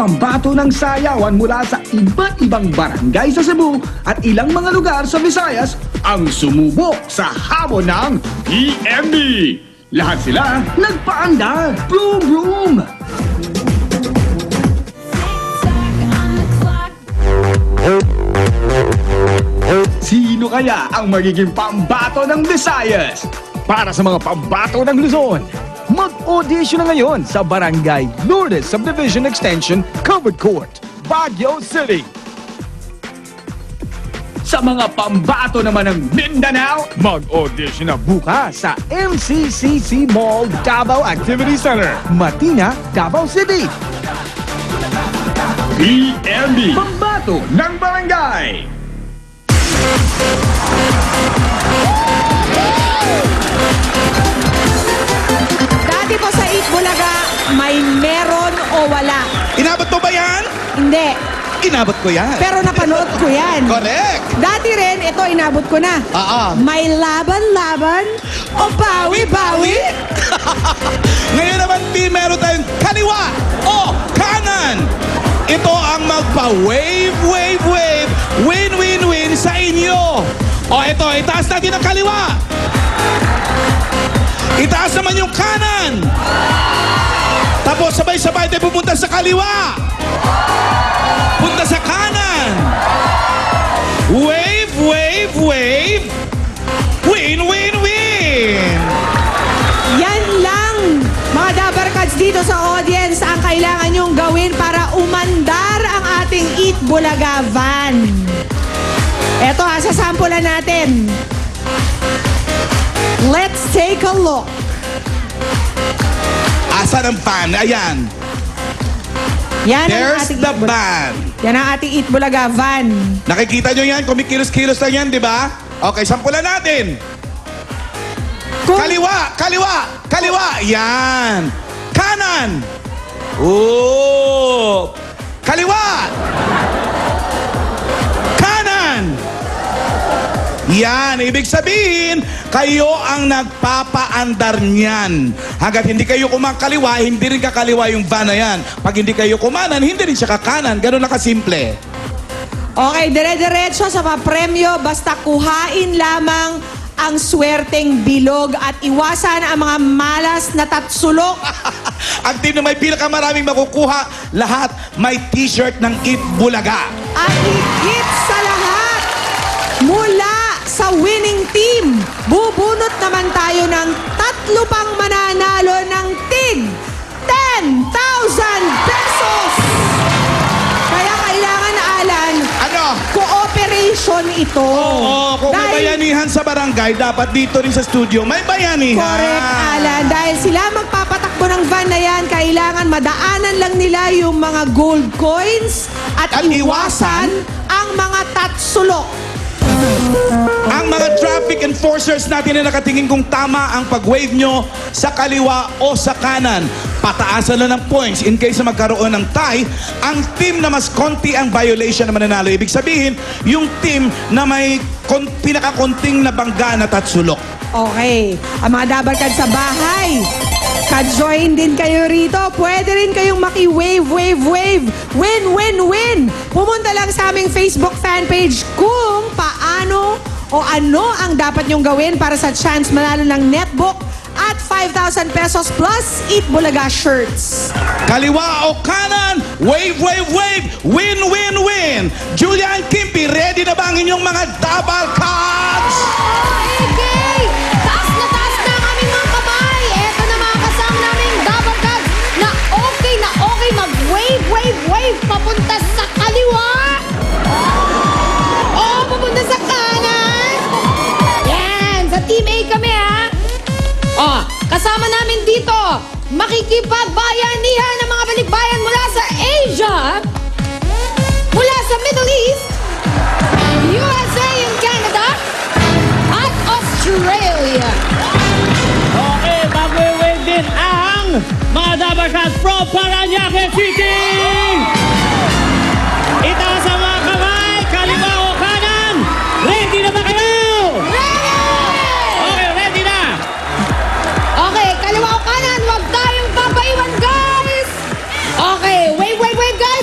pambato ng sayawan mula sa iba't ibang barangay sa Cebu at ilang mga lugar sa Visayas ang sumubok sa hamon ng EMB. Lahat sila nagpaandar. Vroom, vroom! Sino kaya ang magiging pambato ng Visayas? Para sa mga pambato ng Luzon, mag-audition na ngayon sa Barangay Lourdes Subdivision Extension Covered Court, Baguio City. Sa mga pambato naman ng Mindanao, mag-audition na bukas sa MCCC Mall Davao Activity Center, Matina, Davao City. PMB, pambato ng barangay. Dati po sa Eat Bulaga, may meron o wala? Inabot mo ba yan? Hindi. Inabot ko yan. Pero napanood ko yan. Correct. Dati rin, ito inabot ko na. May laban-laban o bawi-bawi? Ngayon naman, team, meron tayong kaliwa o kanan. Ito ang magpa-wave, wave, wave, win, win, win sa inyo. O ito, itaas natin ang kaliwa. Itaas naman yung kanan. Tapos sabay-sabay tayo pupunta sa kaliwa. Punta sa kanan. Wave, wave, wave. Win, win, win. Yan lang, mga Dabarkads dito sa audience, ang kailangan nyong gawin para umandar ang ating Eat Bulaga van. Eto ha, sasampulan natin. Let's take a look. Asan ang pan? Ayan. Yan ang There's ating the Eat Bulaga. ban. Yan ang ating Eat Bulaga van. Nakikita nyo yan? Kumikilos-kilos lang yan, di ba? Okay, sampulan natin. Kaliwa, kaliwa, kaliwa. Yan. Kanan. Oh. Kaliwa. Kanan. Yan. Ibig sabihin, kayo ang nagpapaandar niyan. Hanggat hindi kayo kumakaliwa, hindi rin kakaliwa yung van na yan. Pag hindi kayo kumanan, hindi rin siya kakanan. Ganun na kasimple. Okay, dire-diretso sa papremyo, basta kuhain lamang ang swerteng bilog at iwasan ang mga malas na tatsulok. Ang team na may pinakamaraming makukuha, lahat may t-shirt ng Eat Bulaga. At higit sa lahat, mula sa winning team, bubunot naman tayo ng 3 pang mananalo ng tig 10,000 pesos. Kaya kailangan, Alan, Ano? cooperation ito. Oo, kung may Dahil- bayanihan sa barangay, dapat dito rin sa studio may bayanihan. Correct, Alan. Dahil sila magpapatakbo ng van na yan, kailangan madaanan lang nila yung mga gold coins at iwasan ang mga tatsulok. Ang mga traffic enforcers natin na nakatingin kung tama ang pag-wave nyo sa kaliwa o sa kanan. Pataasan na ng points in case na magkaroon ng tie. Ang team na mas konti ang violation na mananalo. Ibig sabihin, yung team na may pinakakonting na bangga na tatsulok. Okay. Ang mga Dabarkads sa bahay, ka-join din kayo rito. Pwede rin kayong maki-wave, wave, wave. Win, win, win. Pumunta lang sa aming Facebook fan page kung paano o ano ang dapat nyong gawin para sa chance manalo ng netbook at 5,000 pesos plus Eat Bulaga shirts. Kaliwa o kanan, wave, wave, wave, win, win, win. Julian Kimpi, ready na ba ang inyong mga Dabarkads? Okay! Taas na ang aming mga kamay. Eto na mga kasama naming Dabarkads na okay mag-wave, wave, wave papunta sa kaliwa. O, papunta sa kanan. Yan! Sa Team A kami, ha? O, kasama namin dito, makikipagbayanihan ng mga balikbayan mula sa Asia, mula sa Middle East, USA and Canada, at Australia. Okay, mag-wave din ang mga Dabarkads from Parañaque City! Itaas ang mga kamay, kaliwa o kanan! Ready na ba kayo? Okay, ready na! Okay, kaliwa o kanan, huwag tayong papaiwan, guys! Okay, wave, wave, wave, guys!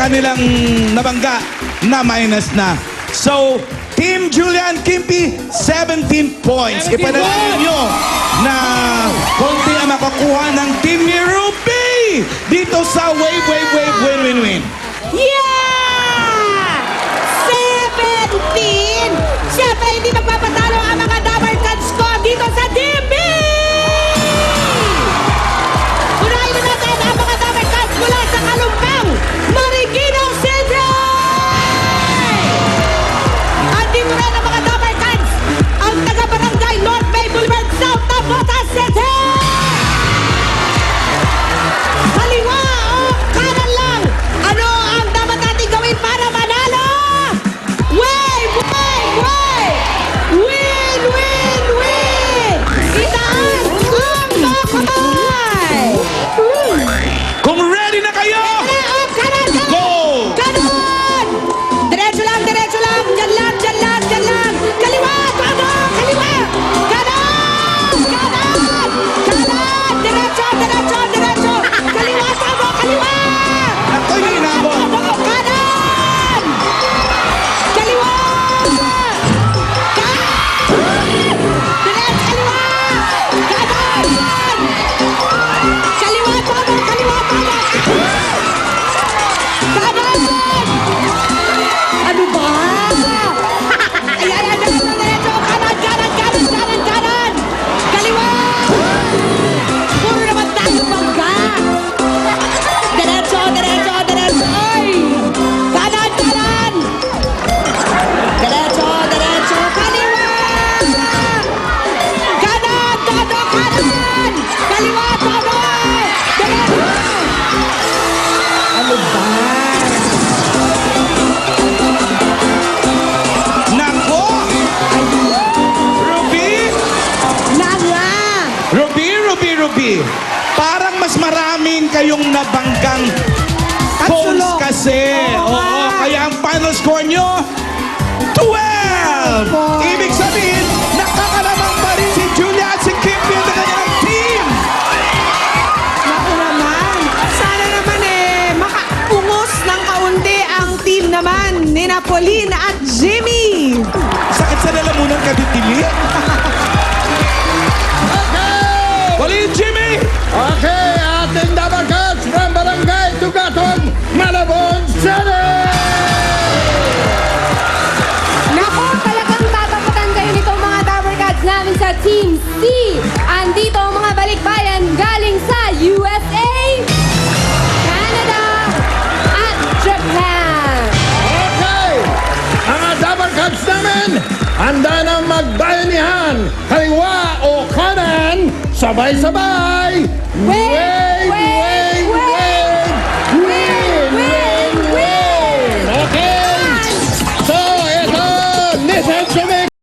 kanilang nabangga na minus na. So, Team Julian Kimpi, 17 points. 17 Ipanalangin points! nyo na konti ang makakuha ng Team ni Ruby dito sa Wave, Wave, Wave, Win, Win, Win. Yeah! 17! Siyempre, hindi magpapatalo ang mga Dabber Cats ko dito sa Team B! Unahin na natin ang mga Dabber Cats mula sa Kalumpang, Marikina City! At dito rin ang mga Dabber Cats, ang taga-barangay North Bay Boulevard, South Tapota City! Kaliwa o kanan lang? Ano ang dapat natin gawin para manalo? Wave! Wave! Wave! Win! Win! Win! Itaas ang mga kamay! Kung ready na kayo, Kanan! Kanan! go! Kanan! Diretso lang! Diretso lang! Diyan lang! Diyan lang! Diyan lang! Kaliwa! Todo! Kaliwa! Kanan! Kanan! Kanan! Diretso! Diretso! Diretso! Kaliwa! Todo! Kaliwa! Ako yung inabot. Todo! Kanan! Kaliwa! Diretso! Kaliwa! Kanan! Kaliwa! Todo! Kaliwa! Todo! Kanan! Ano ba? Ayan, ayan, diretso, diretso. Kanan, kanan, kanan, kanan, kanan. Kaliwa! Puro naman tayo bangga. Diretso, diretso, diretso. Ay! Kanan, kanan. Diretso, diretso. Kaliwa! Kanan, todo, kanan. Kaliwa, todo. Diretso. Ano ba? Nako! Ruby! Nanga! Ruby, Ruby, Ruby. Parang mas maraming kayong nabanggang points Tatsulok. kasi. Oo Oo, nga. kaya ang final score nyo, 12! Ibig sabihin, nakakalamang pa rin si Julia at si Kimpi at ang kanyang team. Naku naman. Sana naman makaungos ng kaunti ang team naman ni Pauline at Jimmy. Sakit sa lalamunan ka, Ditili. Pauline, Jimmy! Okay, ating Dabber Cats from Barangay Tugaton, Malabon City! Nako, talagang tataputan kayo nitong mga Dabber Cats namin sa Team C. Andito ang mga balikbayan galing sa USA, Canada, at Japan. Okay, mga Dabber Cats namin, handa nang magbayanihan. Kaliwa o kanan, sabay-sabay. Wave, wave, wave. Win, win, win. Okay, so ito, listen to me